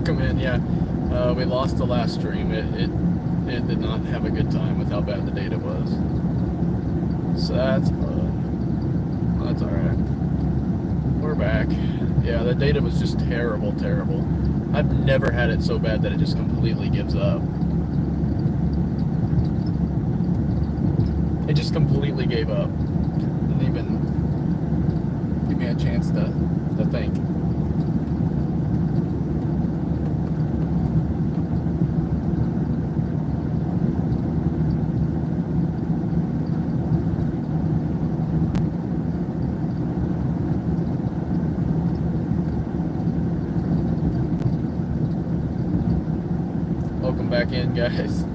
Welcome in. Yeah, we lost the last stream. It did not have a good time with how bad the data was. So that's fun. That's all right. We're back. Yeah, the data was just terrible. I've never had it so bad that it just completely gives up. It just completely gave up. Didn't even give me a chance to think. Welcome back in, guys.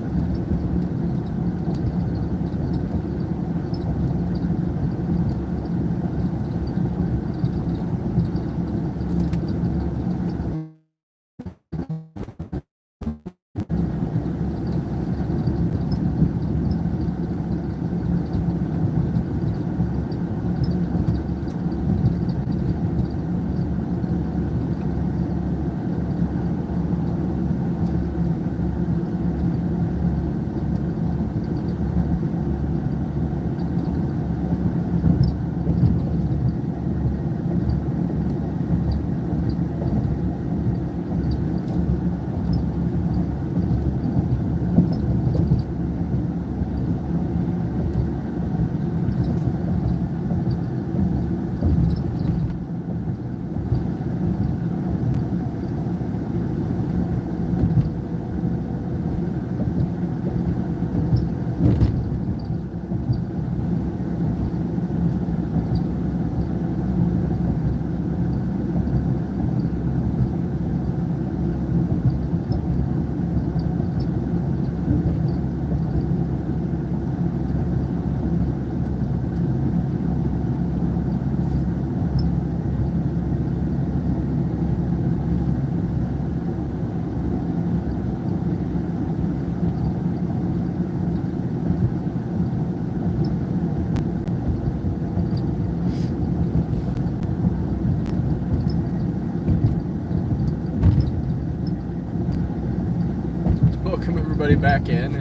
Welcome everybody back in.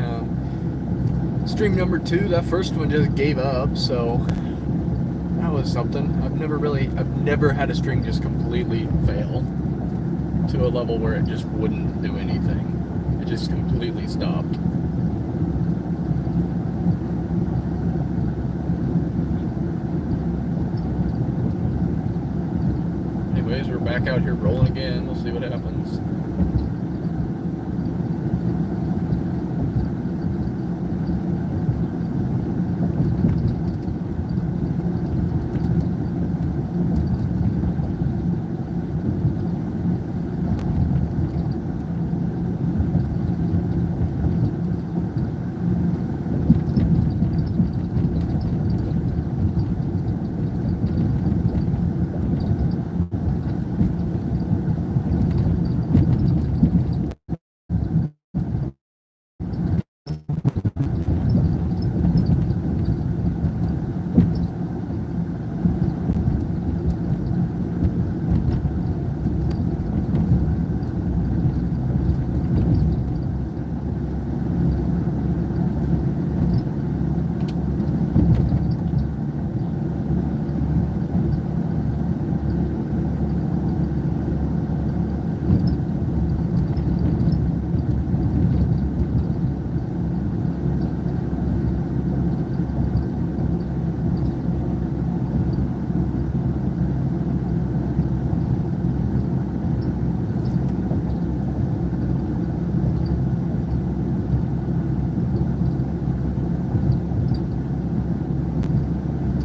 Stream number 2. That first one just gave up, so that was something. I've never had a stream just completely fail to a level where it just wouldn't do anything. It just completely stopped. Anyways, we're back out here rolling again. We'll see what happens.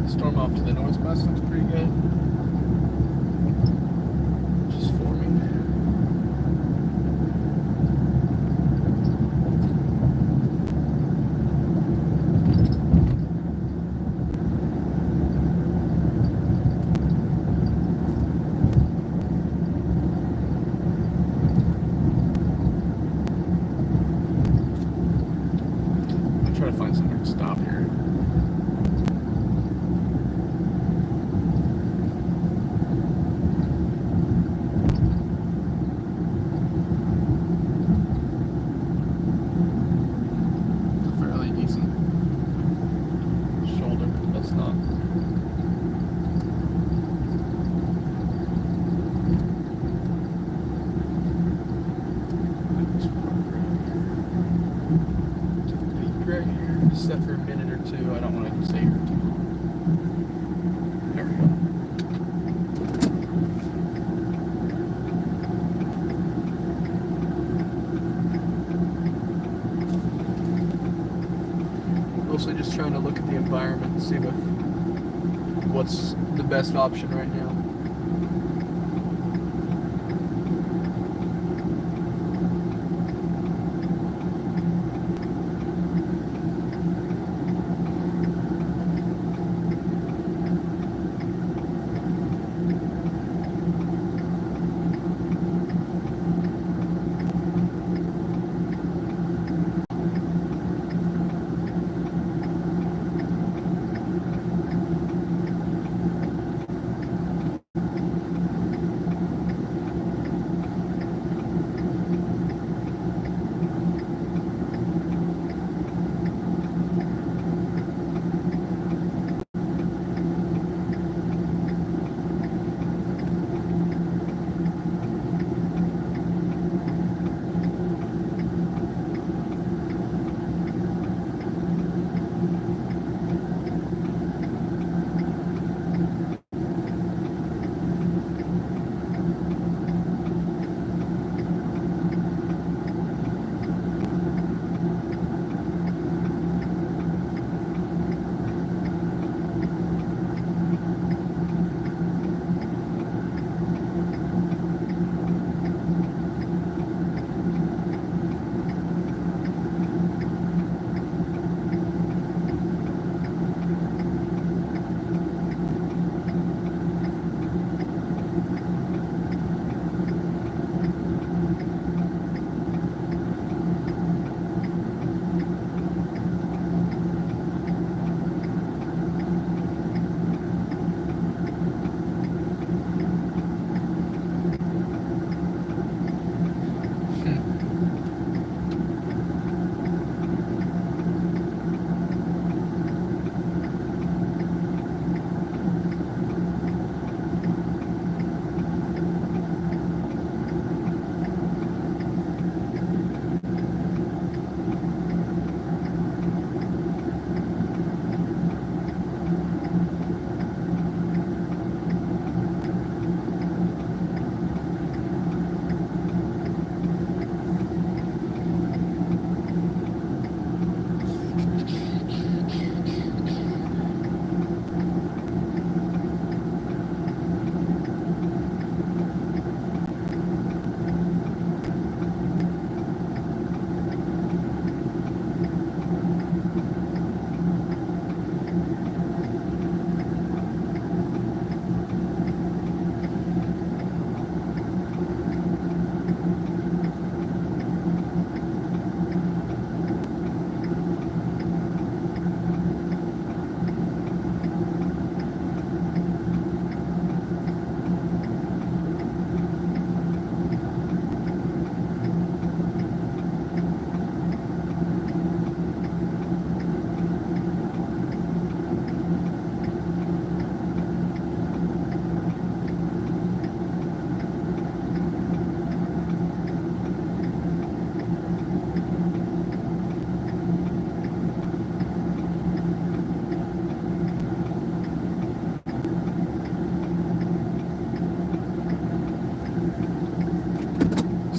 Storm off to the northwest looks pretty good. Just forming. I'll try to find somewhere to stop here. set for a minute or two. I don't want to stay here too long. There we go. Mostly just trying to look at the environment and see what's the best option right now.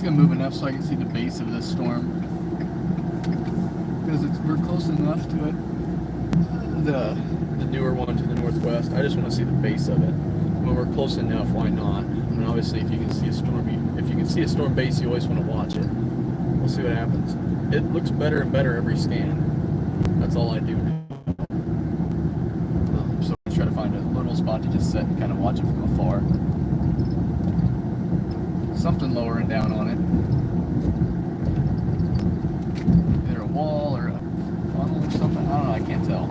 Move enough so I can see the base of this storm, because we're close enough to it, the newer one to the northwest. I just want to see the base of it. When we're close enough, why not? I mean, obviously, if you can see a storm base, you always want to watch it. We'll see what happens. It looks better and better every scan. That's all I do now. So I try to find a little spot to just sit and kind of watch it from afar. Something lowering down on it. Either a wall or a funnel or something. I don't know, I can't tell.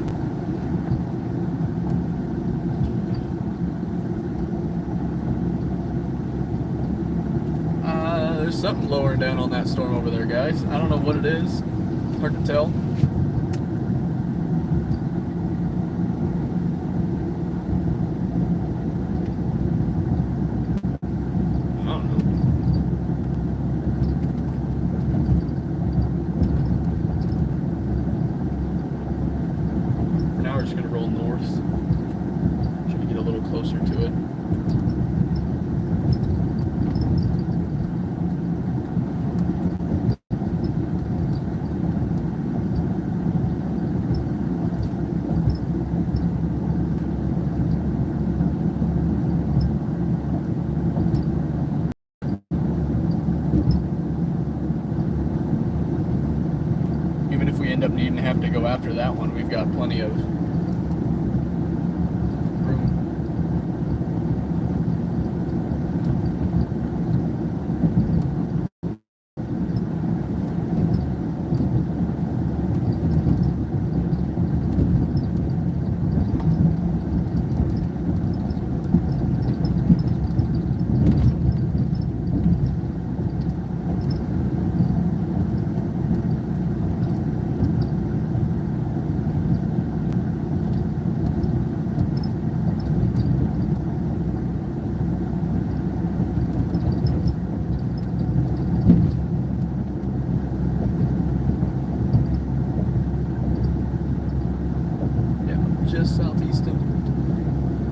There's something lowering down on that storm over there, guys. I don't know what it is. Hard to tell. to it. Even if we end up needing to have to go after that one, we've got plenty of room.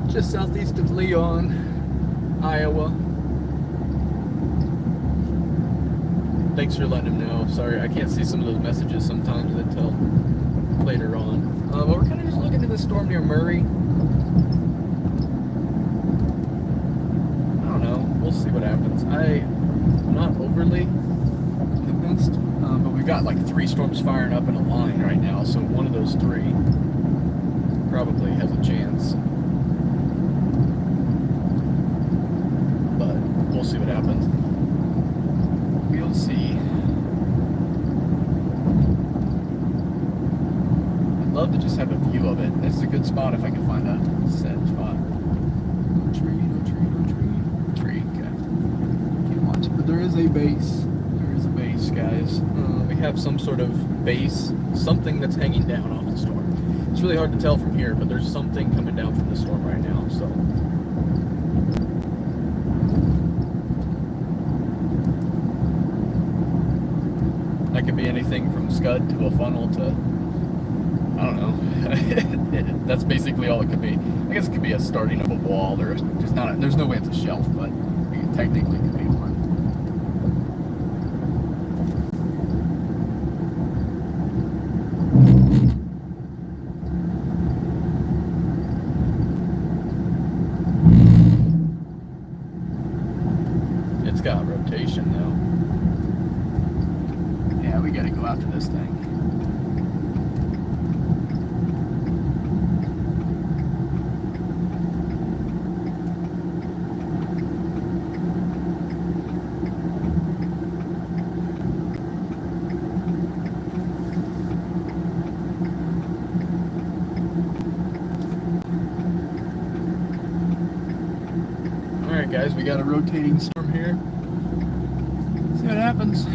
Just southeast of Leon, Iowa. Thanks for letting him know. Sorry, I can't see some of those messages sometimes until later on. But we're kind of just looking at the storm near Murray. I don't know. We'll see what happens. I'm not overly convinced, but we've got like 3 storms firing up in a line right now, so one of those 3 probably has a chance. But we'll see what happens. We'll see. I'd love to just have a view of it. It's a good spot if I can find a set spot. No tree, no tree, no tree. Tree, okay. Can't watch it, but there is a base. There is a base, guys. We have some sort of base, something that's hanging down off the storm. It's really hard to tell from here, but there's something coming down from the storm right now, so. That could be anything from scud to a funnel to, I don't know. That's basically all it could be. I guess it could be a starting of a wall. There's no way it's a shelf, but it technically could be one. It's got rotation though. Yeah, we gotta go after this thing. Alright guys, we got a rotating storm here. See what happens.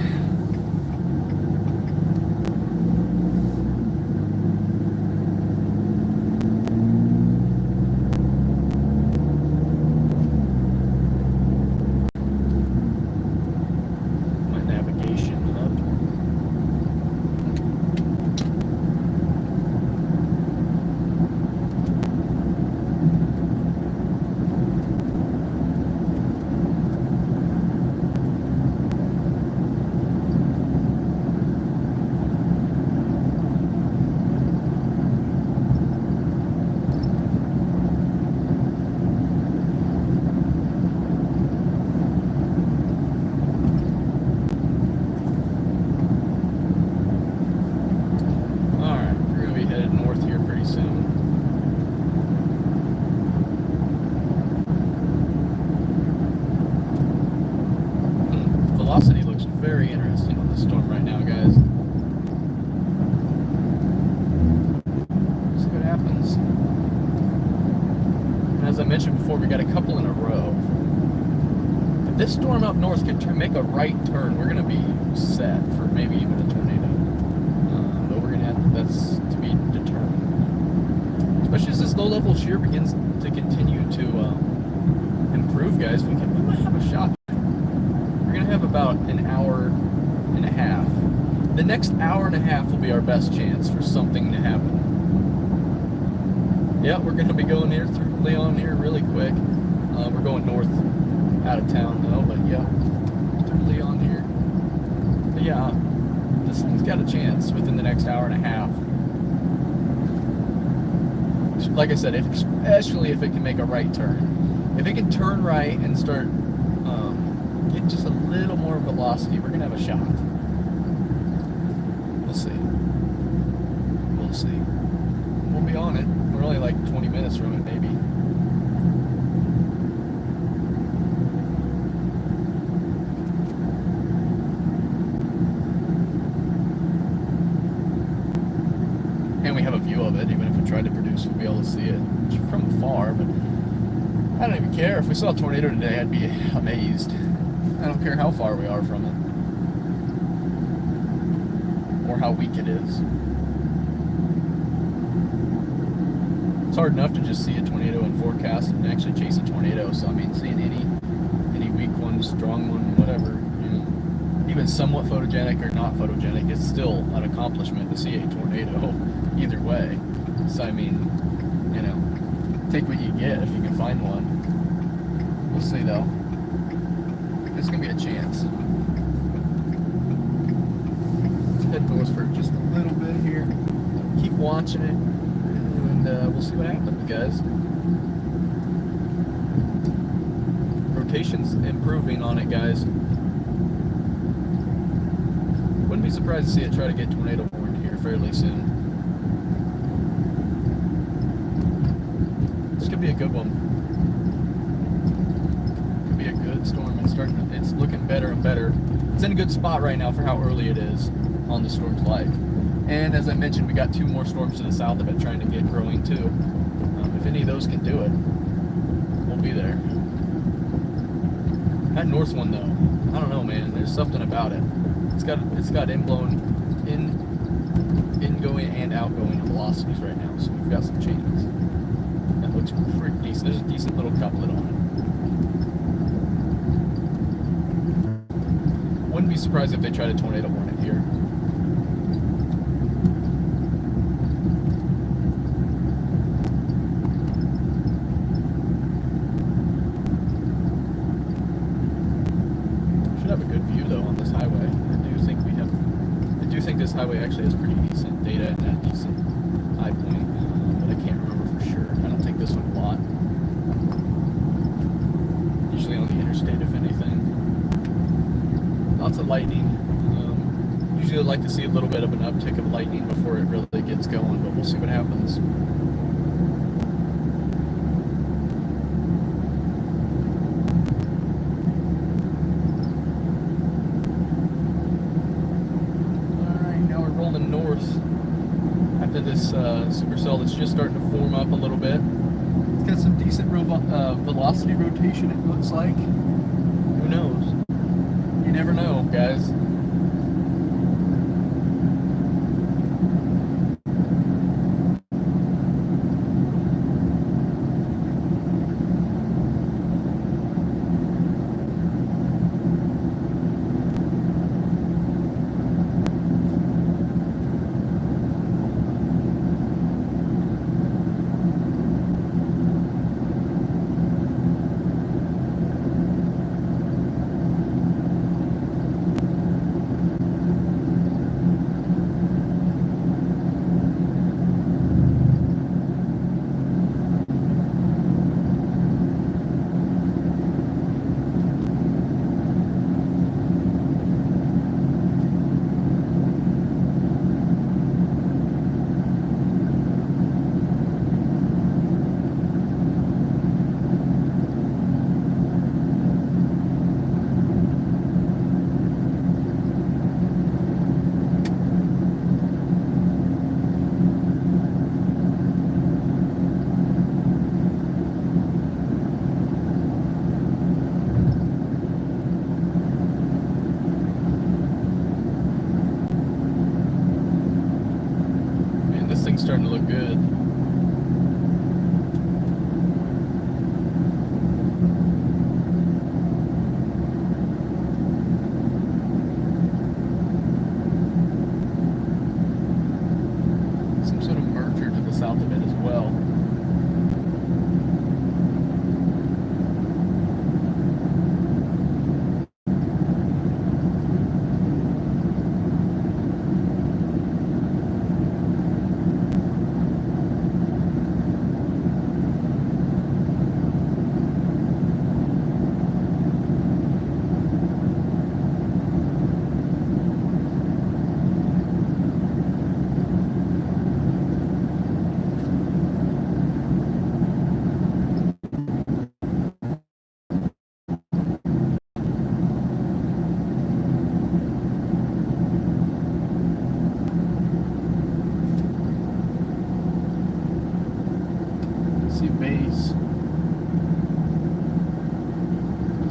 Velocity looks very interesting on this storm right now, guys. See what happens. And as I mentioned before, we got a couple in a row. If this storm up north can make a right turn, we're going to be set for maybe even a tornado. But we're going to have, that's to be determined. Especially as this low-level shear begins to continue to improve, guys. We might have a shot. We're going to have about an hour and a half. The next hour and a half will be our best chance for something to happen. Yeah, we're going to be going here through Leon here really quick. We're going north out of town though, but yeah, totally on here. But yeah, this thing's got a chance within the next hour and a half. Like I said, especially if it can make a right turn. If it can turn right and start getting just a little more velocity, we're gonna have a shot. We'll see. We'll see. We'll be on it. We're only like 20 minutes from it, maybe. And we have a view of it. Even if we tried to produce, we'll be able to see it from afar. But I don't even care. If we saw a tornado today, I'd be amazed. I don't care how far we are from it. Or how weak it is. It's hard enough to just see a tornado in forecast and actually chase a tornado. So I mean, seeing any weak one, strong one, whatever, you know, even somewhat photogenic or not photogenic, it's still an accomplishment to see a tornado either way. So I mean, you know, take what you get if you can find one. We'll see though. There's gonna be a chance. Let's head north for just a little bit here. Keep watching it. And we'll see what happens, guys. Rotation's improving on it, guys. Wouldn't be surprised to see it try to get tornado warned here fairly soon. This could be a good one. Could be a good storm. It's looking better and better. It's in a good spot right now for how early it is on the storm's life. And as I mentioned, we got 2 more storms to the south of it trying to get growing too. If any of those can do it, we'll be there. That north one though, I don't know, man. There's something about it. It's got ingoing and outgoing velocities right now, so we've got some chance. That looks pretty decent. There's a decent little couplet on it. Wouldn't be surprised if they try to tornado warn it here. Have a good view though on this highway. I do think this highway actually has pretty decent data and a decent high point, but I can't remember for sure. I don't think this one a lot. Usually on the interstate, if anything. Lots of lightning. Usually I'd like to see a little bit of an uptick of lightning before it really gets going, but we'll see what happens. After this supercell that's just starting to form up a little bit. It's got some decent velocity rotation, it looks like. Who knows? You never know, guys.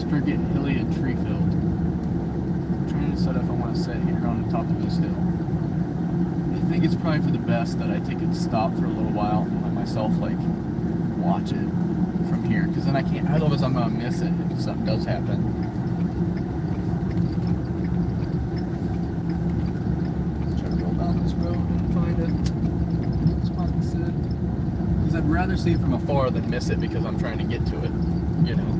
start getting hilly and tree filled. I'm trying to decide if I want to sit here on the top of this hill. I think it's probably for the best that I take it stop for a little while and let myself like watch it from here, because then I can't. Otherwise, I'm gonna miss it if something does happen. Try to roll down this road and find it. Spot to sit. Because I'd rather see it from afar than miss it because I'm trying to get to it. You know.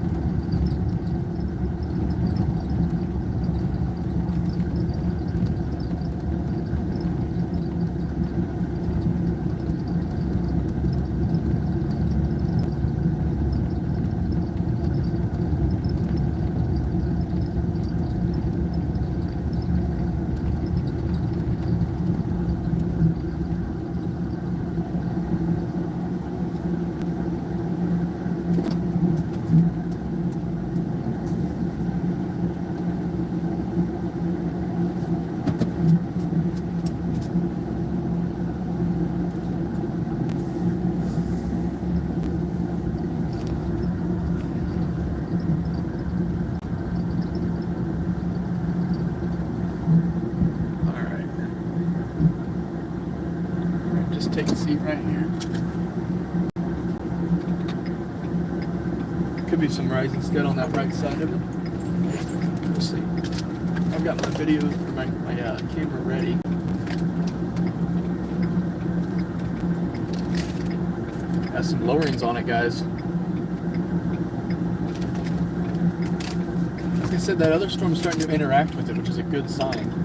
Take a seat right here. Could be some rising scud on that right side of it. We'll see. I've got my video or my camera ready. Has some lowerings on it, guys. Like I said, that other storm's starting to interact with it, which is a good sign.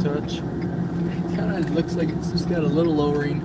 Touch. It kind of looks like it's just got a little lowering.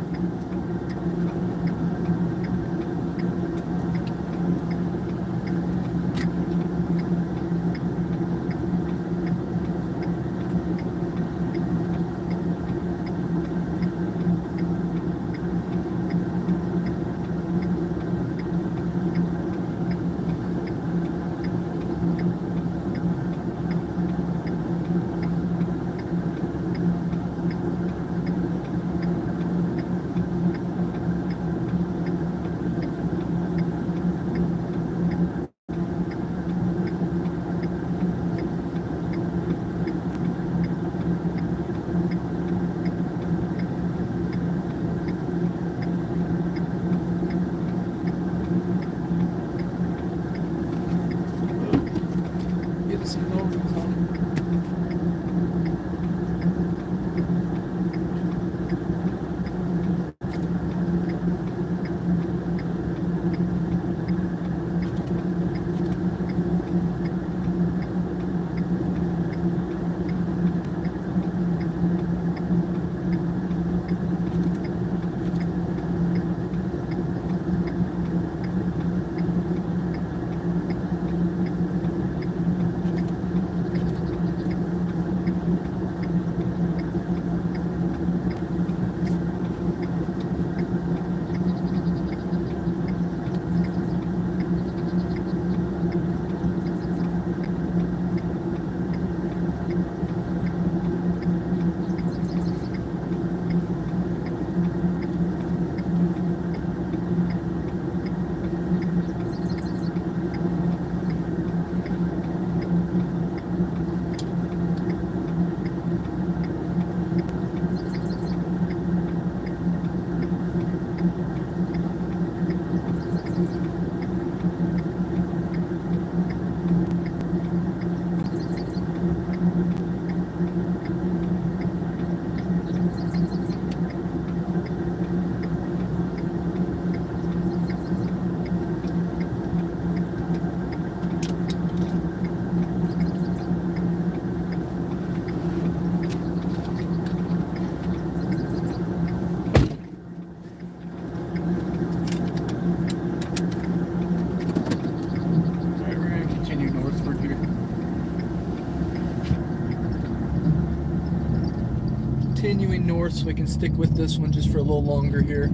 turning north so we can stick with this one just for a little longer here.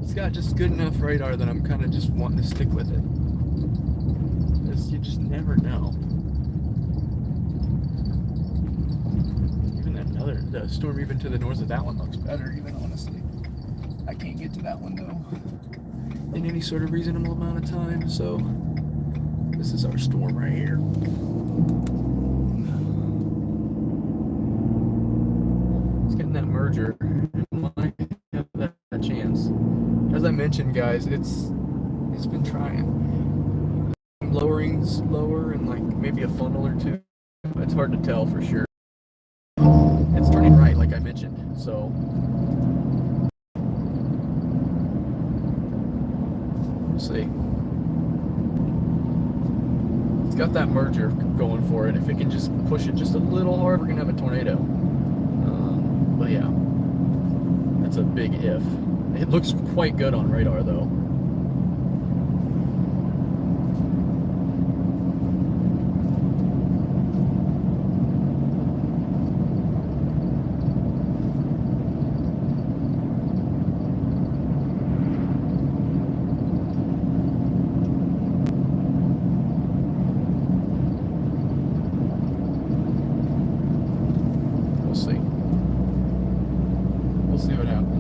It's got just good enough radar that I'm kind of just wanting to stick with it. Because you just never know. Even the storm even to the north of that one looks better, even honestly. I can't get to that one though in any sort of reasonable amount of time, so this is our storm right here. It's getting that merger. It might have that chance. As I mentioned, guys, it's been trying. Lowering's lower and like maybe a funnel or two. It's hard to tell for sure. It's turning right, like I mentioned, so we'll see. It's got that merger going for it. If it can just push it just a little hard, we're gonna have a tornado. But yeah, that's a big if. It looks quite good on radar though. We'll see what happens.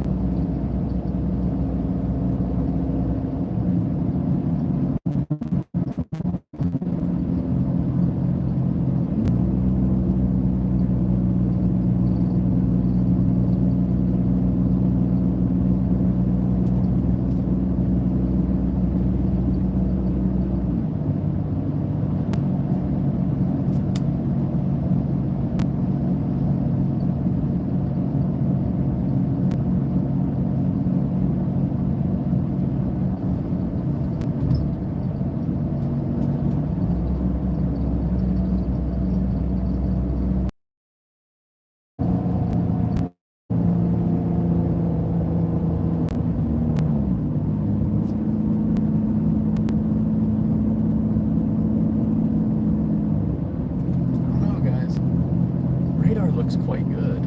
Looks quite good.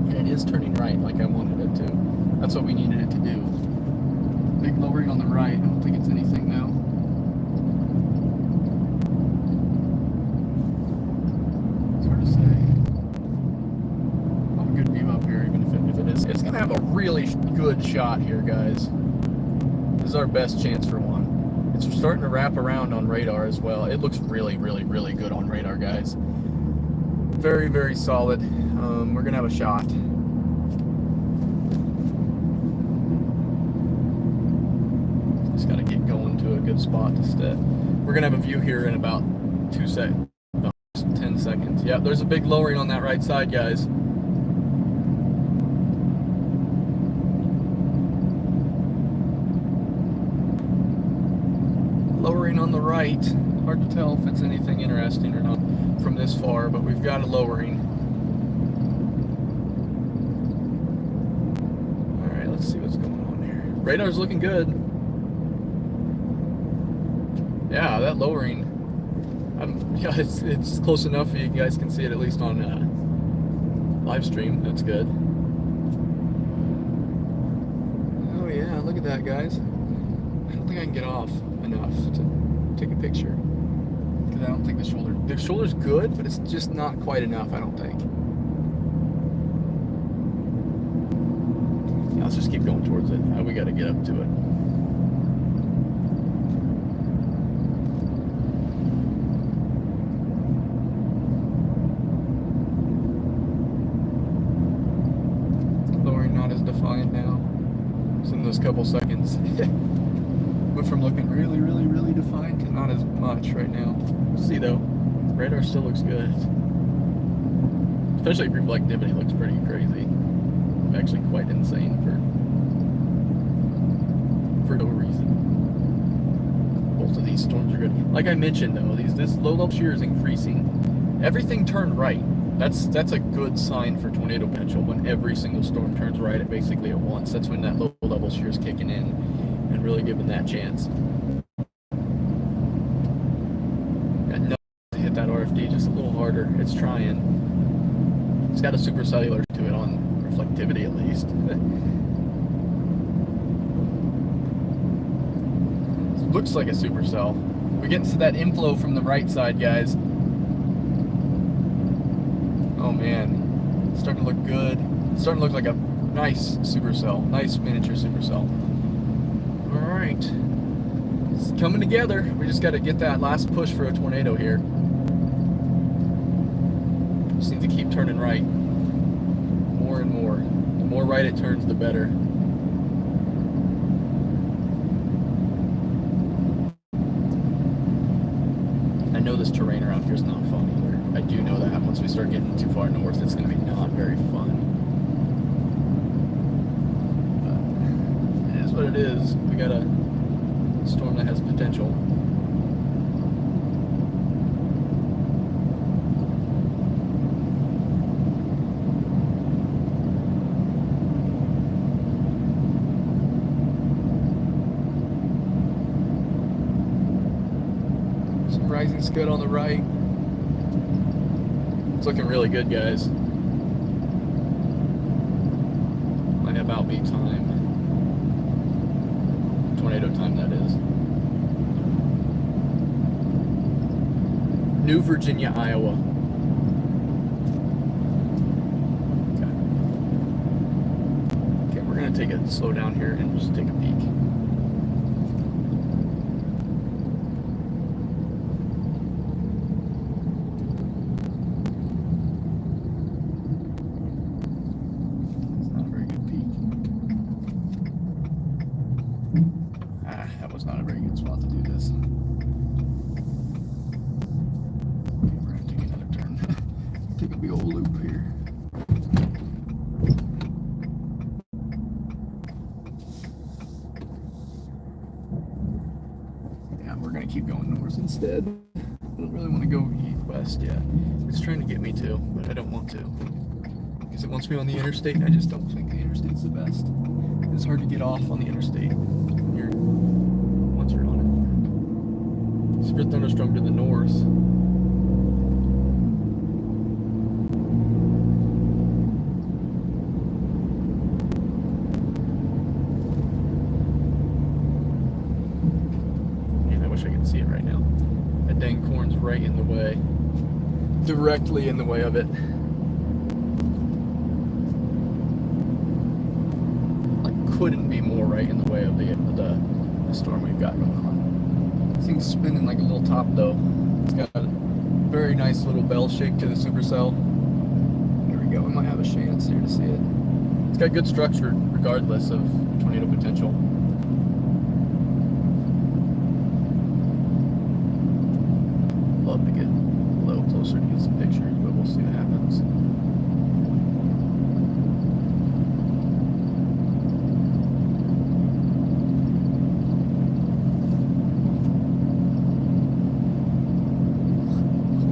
And it is turning right like I wanted it to. That's what we needed it to do. Big lowering on the right. I don't think it's anything now. It's hard to say. I'll have a good view up here, even if it is. It's going to have a really good shot here, guys. This is our best chance for one. It's starting to wrap around on radar as well. It looks really, really, really good on radar, guys. Very, very solid. We're gonna have a shot. Just gotta get going to a good spot to stay. We're gonna have a view here in about 2 seconds, about 10 seconds. Yeah, there's a big lowering on that right side, guys. Lowering on the right. Hard to tell if it's anything interesting or not from this far, but we've got a lowering. Alright, let's see what's going on here. Radar's looking good. Yeah, that lowering, yeah, it's close enough so you guys can see it at least on live stream. That's good. Oh yeah, look at that, guys. I don't think I can get off enough to take a picture. I don't think the shoulder's good, but it's just not quite enough, I don't think. Yeah, let's just keep going towards it. We got to get up to it. Lowering not as defined now. Just in those couple seconds. Went from looking really, really, really defined to not as much right now. We'll see though. Radar still looks good. Especially reflectivity looks pretty crazy. Actually quite insane for no reason. Both of these storms are good. Like I mentioned though, this low level shear is increasing. Everything turned right. That's a good sign for tornado potential when every single storm turns right at basically at once. That's when that low level shear is kicking in and really giving that chance. Got no to hit that RFD just a little harder. It's trying. It's got a supercellular to it on reflectivity at least. It looks like a supercell. We're getting to that inflow from the right side, guys. Oh man, it's starting to look good. It's starting to look like a nice supercell, nice miniature supercell. All right, it's coming together. We just got to get that last push for a tornado here. Just need to keep turning right more and more. The more right it turns, the better. I know this terrain around here is not fun either. I do know that once we start getting too far north, it's going to be not very fun. But it is what it is. We got a storm that has potential. Rising scud on the right. It's looking really good, guys. Might about be time. Tornado time, that is. New Virginia, Iowa. Okay, we're gonna take a slow down here and just take a peek. Keep going north instead. I don't really want to go west yet. It's trying to get me to, but I don't want to. Because it wants me on the interstate, and I just don't think the interstate's the best. It's hard to get off on the interstate once you're on it. Severe thunderstorm to the north. See it right now. That dang corn's right in the way, directly in the way of it. Like, couldn't be more right in the way of the storm we've got going on. This thing's spinning like a little top though. It's got a very nice little bell shake to the supercell. There we go. We might have a chance here to see it. It's got good structure regardless of tornado potential. Love to get a little closer to get some pictures, but we'll see what happens.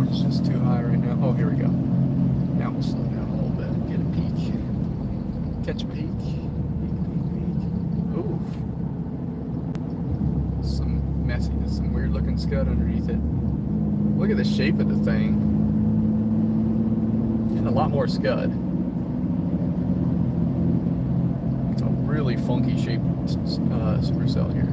It's just too high right now. Oh, here we go. Now we'll slow down a little bit and get a peek. Catch a peek. Ooh. Some messiness, some weird looking scud underneath it. Look at the shape of the thing. And a lot more scud. It's a really funky shaped supercell here.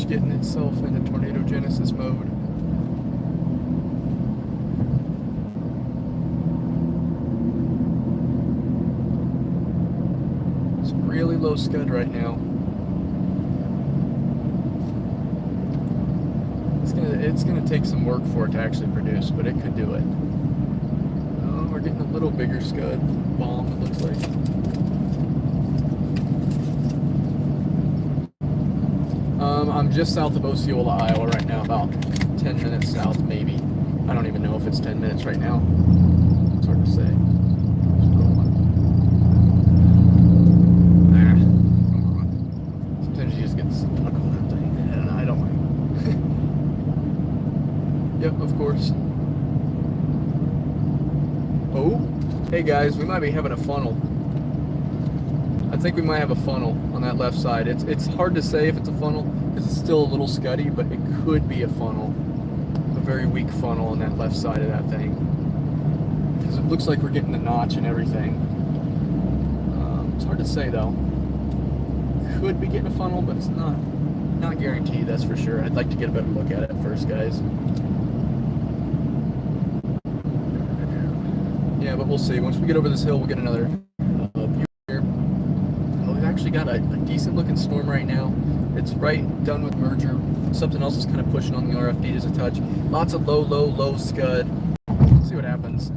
Getting itself into tornado genesis mode. It's really low scud right now. It's gonna take some work for it to actually produce, but it could do it. Oh, we're getting a little bigger scud bomb, it looks like. I'm just south of Osceola, Iowa right now, about 10 minutes south, maybe. I don't even know if it's 10 minutes right now. It's hard to say. Sometimes you just get stuck on that thing, and I don't like it. Yep, of course. Oh, hey guys, we might be having a funnel. I think we might have a funnel on that left side. It's hard to say if it's a funnel because it's still a little scuddy, but it could be a funnel. A very weak funnel on that left side of that thing. Because it looks like we're getting the notch and everything. It's hard to say though. Could be getting a funnel, but it's not guaranteed, that's for sure. I'd like to get a better look at it first, guys. Yeah, but we'll see. Once we get over this hill, we'll get another view here. Oh, we've actually got a decent looking storm right now. It's right done with merger. Something else is kind of pushing on the RFD just a touch. Lots of low scud. See what happens.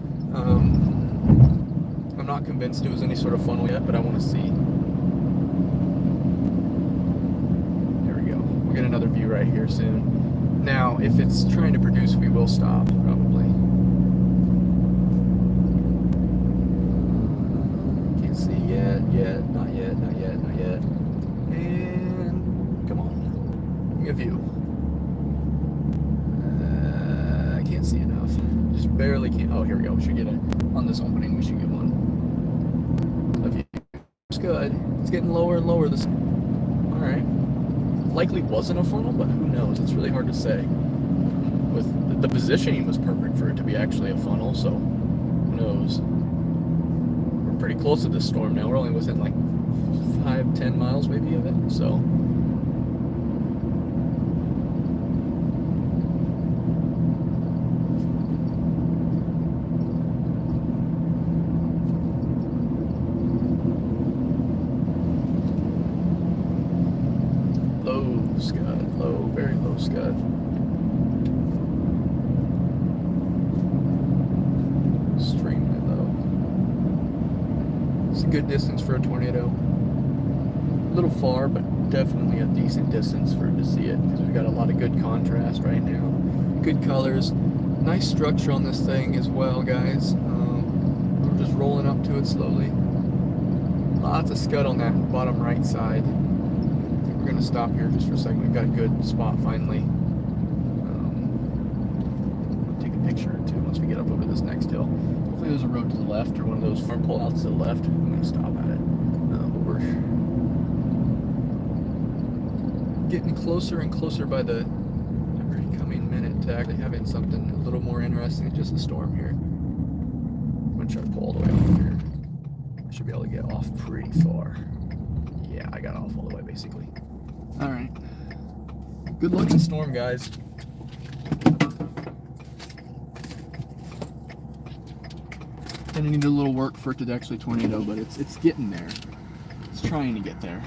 I'm not convinced it was any sort of funnel yet, but I want to see. There we go. We'll get another view right here soon. Now, if it's trying to produce, we will stop, probably. Can't see yet, not yet. And come on. Give me a view. I can't see enough. Just barely can't. Oh, here we go. We should get it. On this opening, we should get one. A view. It's good. It's getting lower and lower. This. Alright. Likely wasn't a funnel, but who knows? It's really hard to say. With the positioning was perfect for it to be actually a funnel, so who knows? We're pretty close to this storm now. We're only within like 5-10 miles maybe of it, so. Very low scud. Extremely low. It's a good distance for a tornado. A little far, but definitely a decent distance for it to see it because we've got a lot of good contrast right now. Good colors. Nice structure on this thing as well, guys. We're just rolling up to it slowly. Lots of scud on that bottom right side. We're going to stop here just for a second. We've got a good spot finally. I'll take a picture or two once we get up over this next hill. Hopefully there's a road to the left or one of those farm pullouts to the left. I'm going to stop at it. But we're getting closer and closer by the every coming minute to actually having something a little more interesting than just a storm here. I'm going to try to pull all the way off here. I should be able to get off pretty far. Yeah, I got off all the way basically. Alright. Good looking storm, guys. Gonna need a little work for it to actually tornado, but it's getting there. It's trying to get there.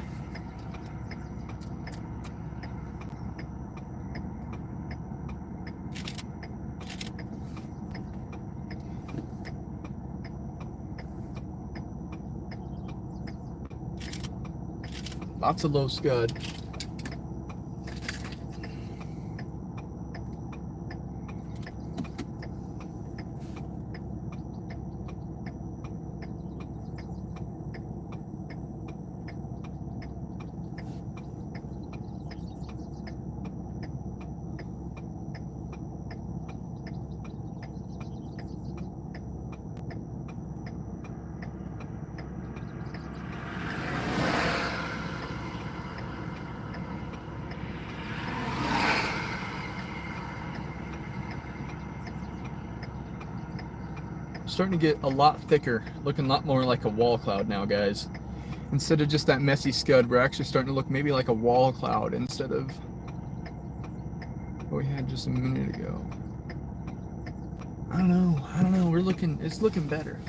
Lots of low scud. Starting to get a lot thicker, looking a lot more like a wall cloud now, guys. Instead of just that messy scud, we're actually starting to look maybe like a wall cloud instead of what we had just a minute ago. I don't know. It's looking better.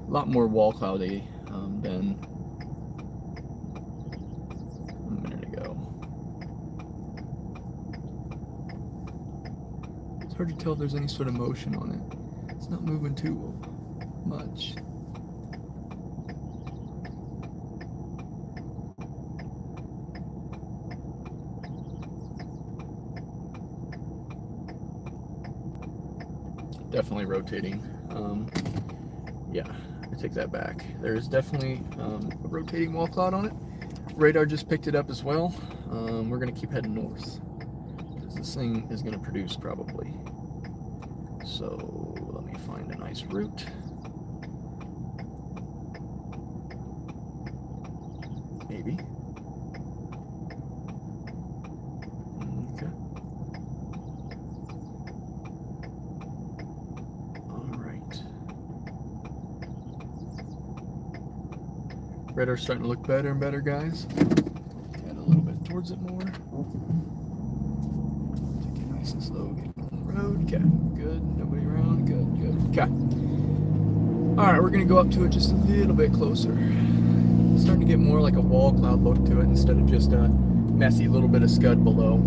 A lot more wall cloudy than a minute ago. It's hard to tell if there's any sort of motion on it. It's not moving too much. definitely rotating. Yeah, I take that back. There is definitely a rotating wall cloud on it. Radar just picked it up as well. We're going to keep heading north because this thing is going to produce probably. So let me find a nice route. Maybe. Okay. All right. Radar's starting to look better and better, guys. Add a little bit towards it more. Take it nice and slow. Get on the road. Okay. Good. Nobody around. Good. Good. Okay. All right. We're gonna go up to it just a little bit closer. It's starting to get more like a wall cloud look to it instead of just a messy little bit of scud below.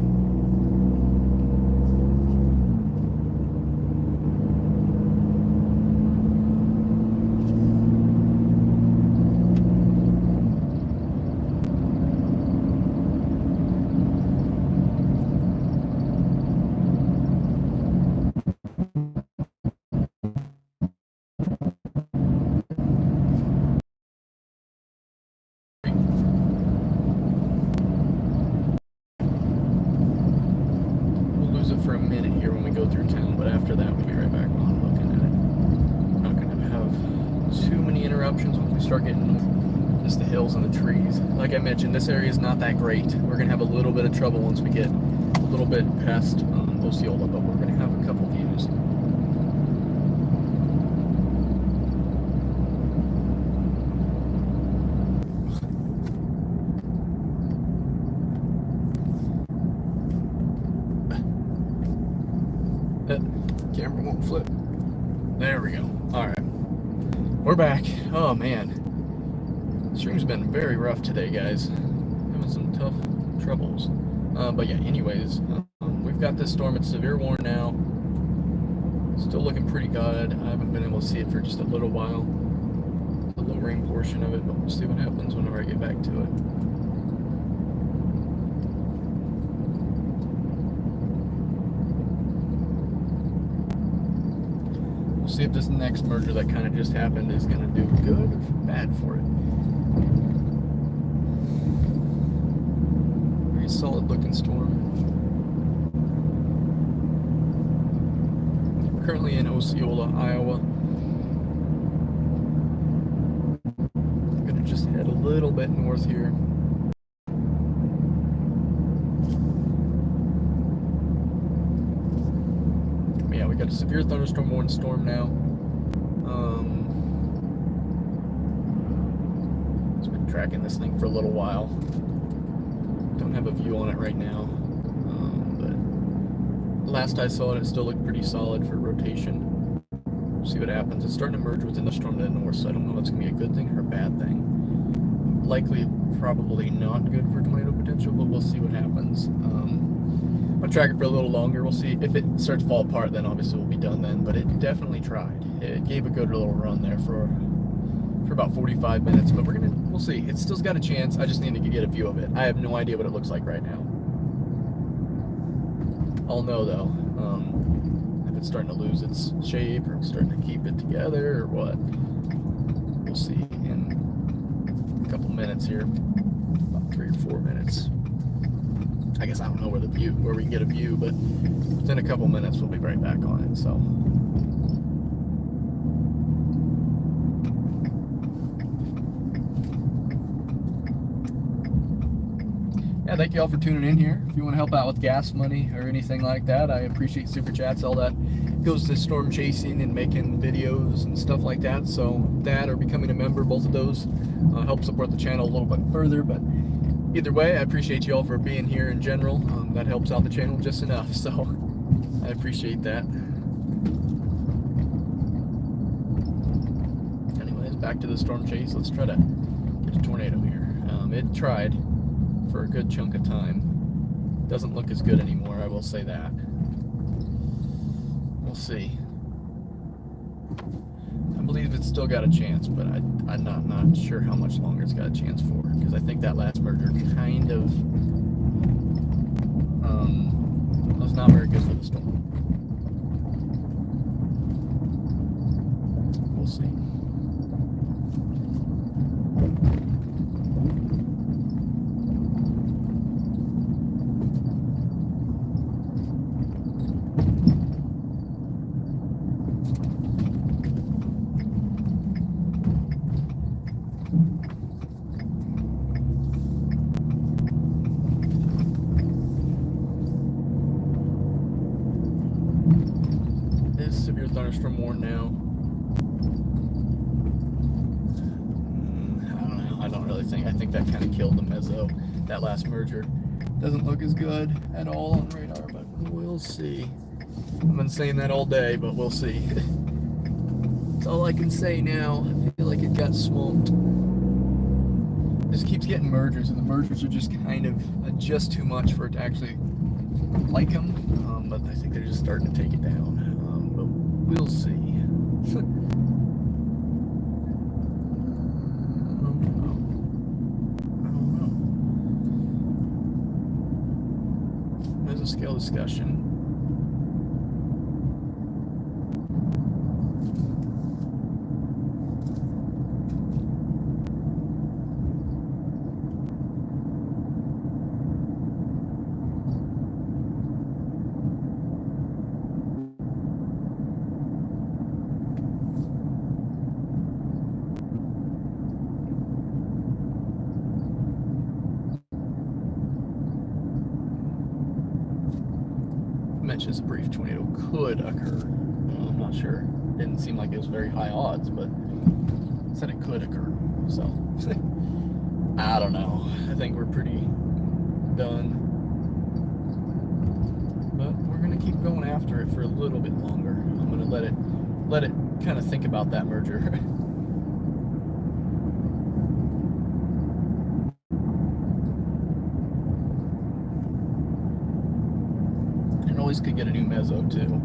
For a minute here when we go through town, but after that we'll be right back on looking at it. We're not going to have too many interruptions once we start getting just the hills and the trees. Like I mentioned, this area is not that great. We're going to have a little bit of trouble once we get a little bit past Osceola, but we're going to have a couple views. Camera won't flip. There we go. All right, we're back. Oh man, stream's been very rough today, guys. Having some tough troubles. But yeah, anyways, we've got this storm. It's severe warning now. Still looking pretty good. I haven't been able to see it for just a little while. The low rain portion of it, but we'll see what happens whenever I get back to it. See if this next merger that kind of just happened is going to do good or bad for it. Very solid looking storm. We're currently in Osceola, Iowa. I'm going to just head a little bit north here. Yeah, we got a severe thunderstorm warning storm now. It's been tracking this thing for a little while. Don't have a view on it right now, but last I saw it, it still looked pretty solid for rotation. We'll see what happens. It's starting to merge within the storm to the north, so I don't know if it's going to be a good thing or a bad thing. Likely, probably not good for tornado potential, but we'll see what happens. I'll track it for a little longer. We'll see if it starts to fall apart. Then obviously we'll be done then. But it definitely tried. It gave a good little run there for about 45 minutes. But we'll see. It's still got a chance. I just need to get a view of it. I have no idea what it looks like right now. I'll know though if it's starting to lose its shape or starting to keep it together or what. We'll see in a couple minutes here, about 3 or 4 minutes. I guess I don't know where we can get a view, but within a couple minutes we'll be right back on it. So yeah, thank you all for tuning in here. If you want to help out with gas money or anything like that, I appreciate super chats. All that goes to storm chasing and making videos and stuff like that. So that or becoming a member, both of those help support the channel a little bit further. But either way, I appreciate you all for being here in general. That helps out the channel just enough, so I appreciate that. Anyways, back to the storm chase. Let's try to get a tornado here. It tried for a good chunk of time. Doesn't look as good anymore, I will say that. We'll see. I believe it's still got a chance, but I'm not sure how much longer it's got a chance for, because I think that last merger kind of was not very good for the storm. we'll see. Severe thunderstorm warned now. I don't know. I don't really think. I think that kind of killed the mezzo. That last merger doesn't look as good at all on radar, but we'll see. I've been saying that all day, but we'll see. That's all I can say now. I feel like it got swamped. Just keeps getting mergers, and the mergers are just kind of just too much for it to actually like them. But I think they're just starting to take it down. But we'll see. I don't know. Mesoscale discussion. Mentions a brief tornado could occur. I'm not sure. Didn't seem like it was very high odds, but it said it could occur. So I don't know. I think we're pretty done. But we're gonna keep going after it for a little bit longer. I'm gonna let it kind of think about that merger. Always could get a new mezzo too.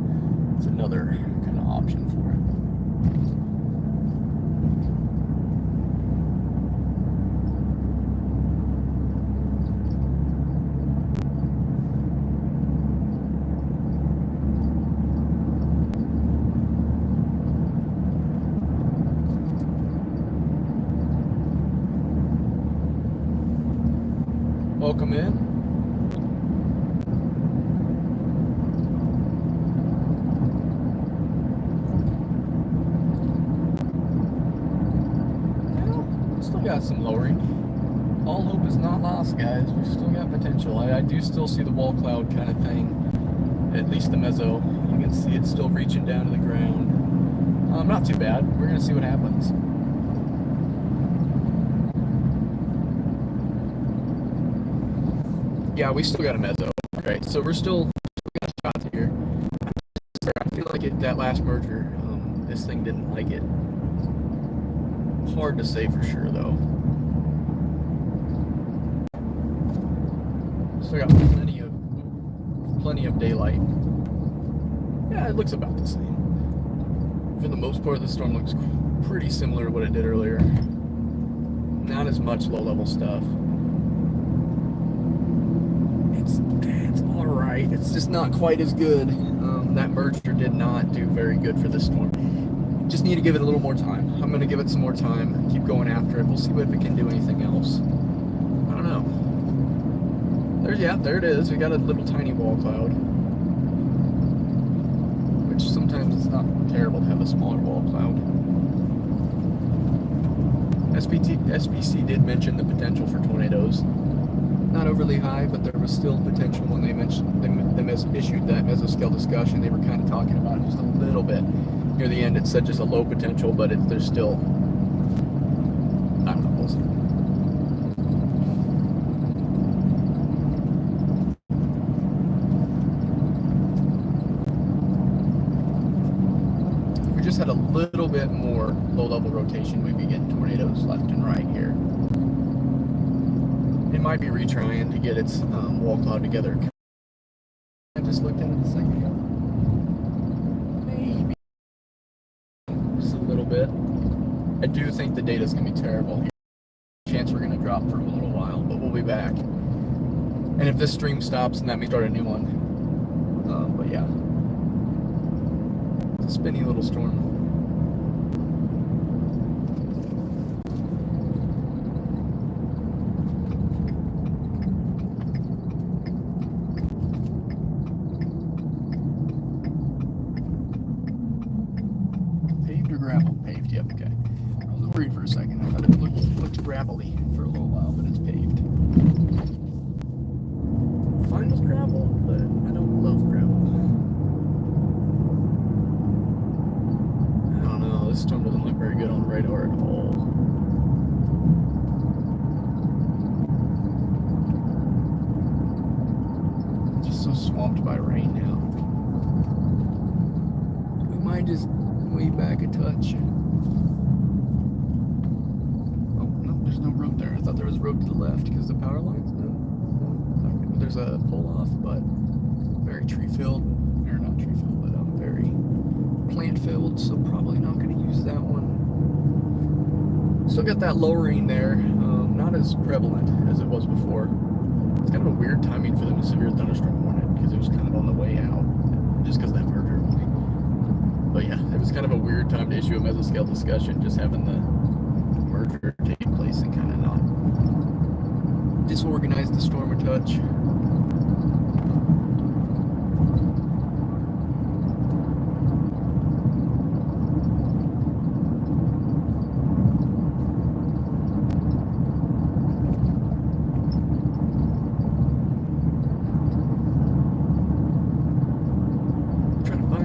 It's another kind of option for it. Welcome in. Got some lowering. All hope is not lost, guys. We've still got potential. I do still see the wall cloud kind of thing. At least the mezzo. You can see it still reaching down to the ground. Not too bad. We're going to see what happens. Yeah, we still got a mezzo. Alright, so we're still got shots here. I feel like that last merger, this thing didn't like it. Hard to say for sure, though. Still got plenty of daylight. Yeah, it looks about the same. For the most part, the storm looks pretty similar to what it did earlier. Not as much low-level stuff. It's all right. It's just not quite as good. That merger did not do very good for this storm. Just need to give it a little more time. I'm going to give it some more time, keep going after it. We'll see if it can do anything else. I don't know. There it is. We got a little tiny wall cloud. Which sometimes it's not terrible to have a smaller wall cloud. SPC did mention the potential for tornadoes. Not overly high, but there was still potential when they mentioned they issued that mesoscale discussion. They were kind of talking about it just a little bit. Near the end, it said just a low potential, but there's still, I don't know, we'll see. If we just had a little bit more low-level rotation, we'd be getting tornadoes left and right here. It might be retrying to get its wall cloud together. I just looked at it a second ago. Maybe. Just a little bit. I do think the data's going to be terrible. Chance we're going to drop for a little while, but we'll be back. And if this stream stops, then that means start a new one. But yeah. It's a spinny little storm. I just way back a touch. Oh, no, there's no road there. I thought there was a road to the left because the power lines. No. There's a pull off, but very tree filled. Or not tree filled, but very plant filled, so probably not going to use that one. Still got that lowering there, not as prevalent as it was before. It's kind of a weird timing for them to severe thunderstorm warning because it was kind of on the way out, just because of that merger. But yeah, it was kind of a weird time to issue a mesoscale discussion, just having the merger take place and kind of not disorganize the storm a touch.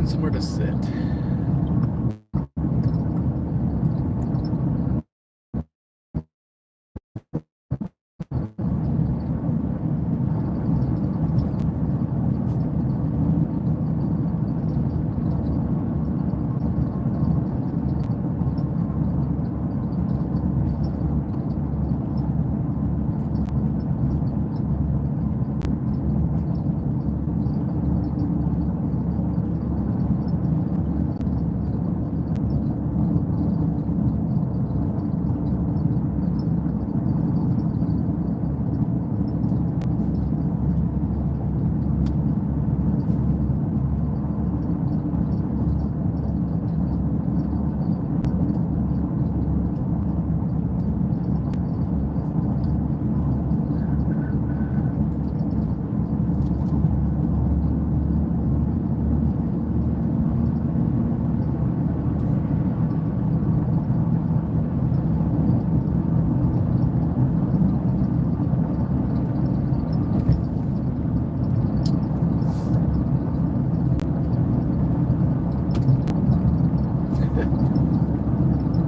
Somewhere to sit.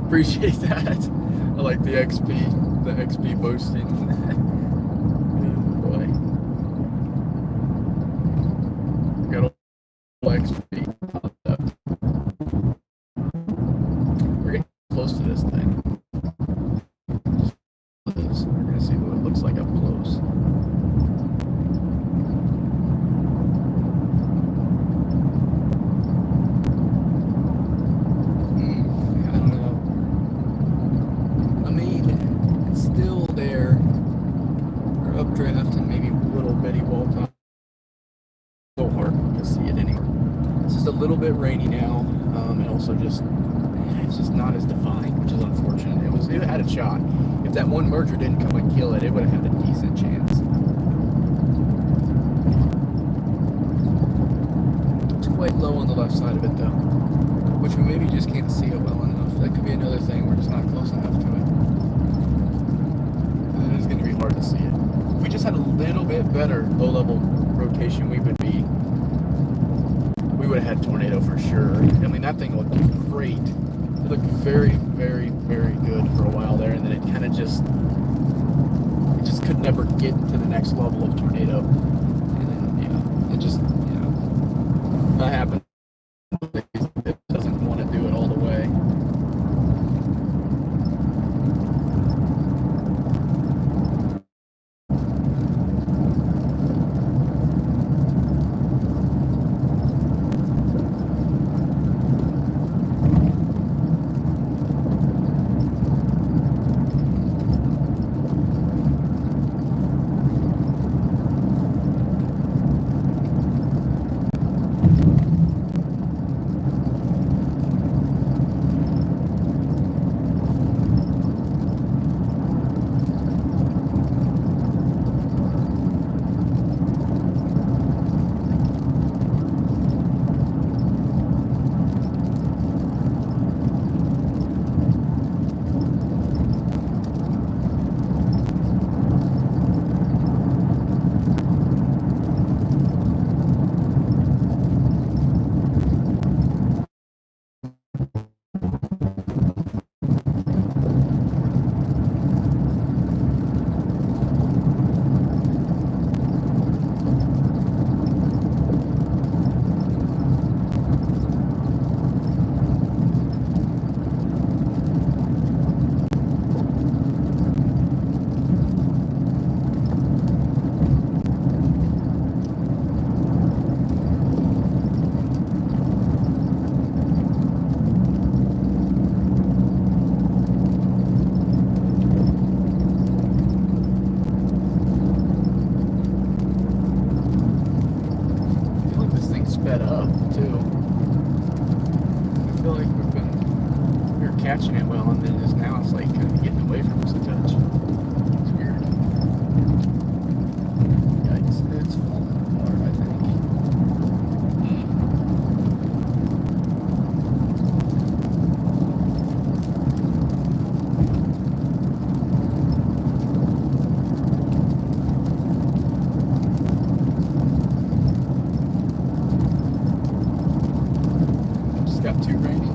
Appreciate that. I like the XP boasting. Oh boy. Got a XP. We're getting close to this thing. We're gonna see what it looks like up close. Updraft and maybe little bitty wall top. So hard to see it anywhere. It's just a little bit rainy now, and also it's just not as defined, which is unfortunate. It had a shot. If that one merger didn't come and kill it, it would have had a decent chance. It's quite low on the left side of it though, which we maybe just can't see it well enough. That could be another thing. We're just not close enough to it. It is going to be hard to see it. If we just had a little bit better low-level rotation, we would have had tornado for sure. I mean, that thing looked great. It looked very, very, very good for a while there, and then it kind of just could never get to the next level of tornado. And then, that happened. It doesn't want to do it all the way. too rainy.